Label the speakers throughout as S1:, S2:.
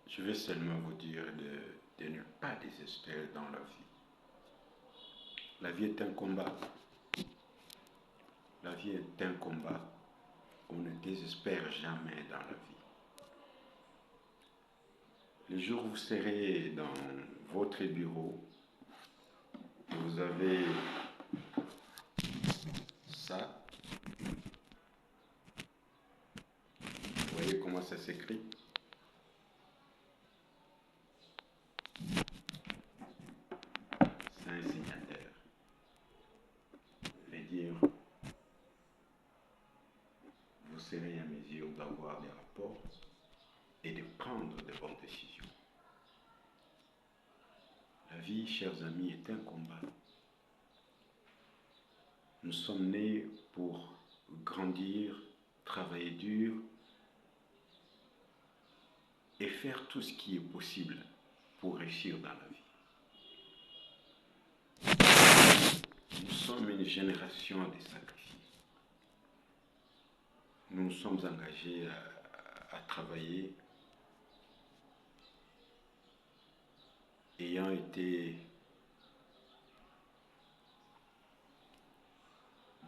S1: Je vais seulement vous dire de ne pas désespérer dans la vie. La vie est un combat. La vie est un combat. On ne désespère jamais dans la vie. Le jour où vous serez dans votre bureau, et vous avez ça, vous voyez comment ça s'écrit? C'est un signataire. Je veux dire, vous serez en mesure d'avoir des rapports et de prendre de bonnes décisions. La vie, chers amis, est un combat. Nous sommes nés pour grandir, travailler dur et faire tout ce qui est possible pour réussir dans la vie. Nous sommes une génération de sacrifices. Nous nous sommes engagés à travailler, ayant été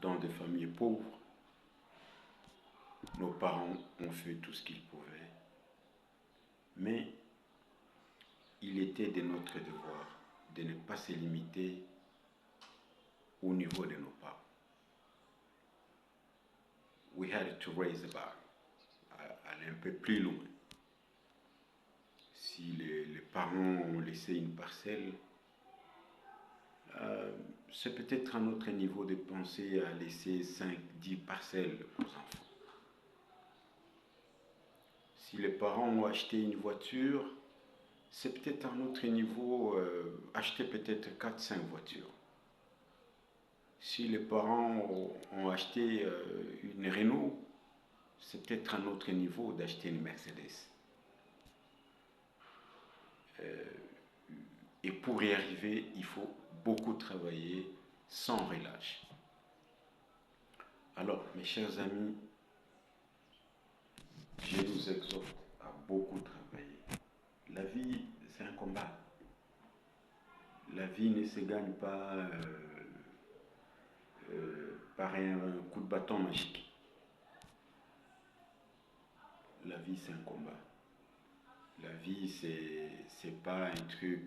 S1: dans des familles pauvres. Nos parents ont fait tout ce qu'ils pouvaient, mais il était de notre devoir de ne pas se limiter au niveau de nos parents. We had to raise the bar, aller un peu plus loin. Si les parents ont laissé une parcelle, c'est peut-être un autre niveau de penser à laisser 5-10 parcelles aux enfants. Si les parents ont acheté une voiture, c'est peut-être un autre niveau, acheter peut-être 4-5 voitures. Si les parents ont acheté une Renault, c'est peut-être un autre niveau d'acheter une Mercedes. Et pour y arriver, il faut beaucoup travailler sans relâche. Alors, mes chers amis, je vous exhorte à beaucoup travailler. La vie, c'est un combat. La vie ne se gagne pas par un coup de bâton magique. La vie, c'est un combat. La vie, c'est pas un truc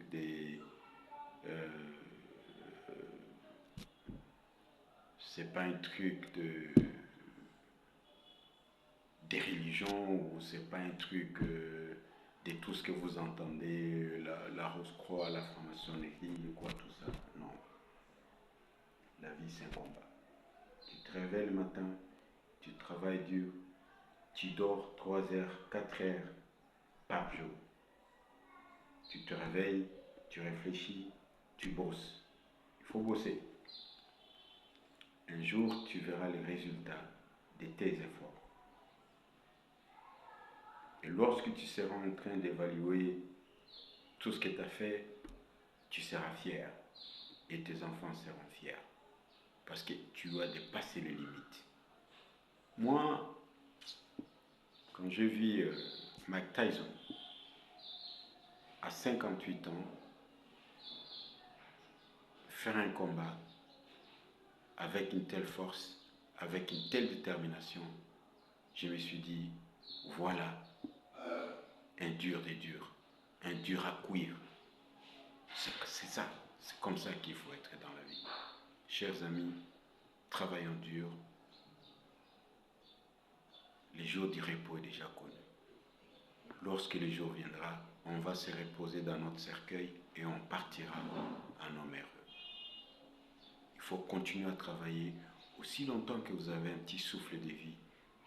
S1: c'est pas un truc des religions, ou c'est pas un truc de tout ce que vous entendez, la Rose-Croix, la franc-maçonnerie, quoi, tout ça. Non. La vie, c'est un combat. Tu te réveilles le matin, tu travailles dur, tu dors 3 heures, 4 heures par jour. Tu te réveilles, tu réfléchis, tu bosses. Il faut bosser. Un jour, tu verras les résultats de tes efforts. Et lorsque tu seras en train d'évaluer tout ce que tu as fait, tu seras fier. Et tes enfants seront fiers. Parce que tu as dépassé les limites. Moi, quand je vis Mike Tyson, à 58 ans, faire un combat avec une telle force, avec une telle détermination, je me suis dit, voilà, un dur des durs, un dur à cuire. C'est ça, c'est comme ça qu'il faut être dans la vie. Chers amis, travaillons dur. Le jour du repos est déjà connu. Lorsque le jour viendra, on va se reposer dans notre cercueil et on partira en homme heureux. Il faut continuer à travailler aussi longtemps que vous avez un petit souffle de vie.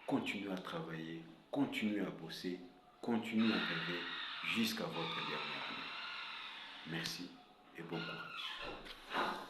S1: Continuez à travailler, continuez à bosser, continuez à rêver jusqu'à votre dernière année. Merci et bon courage.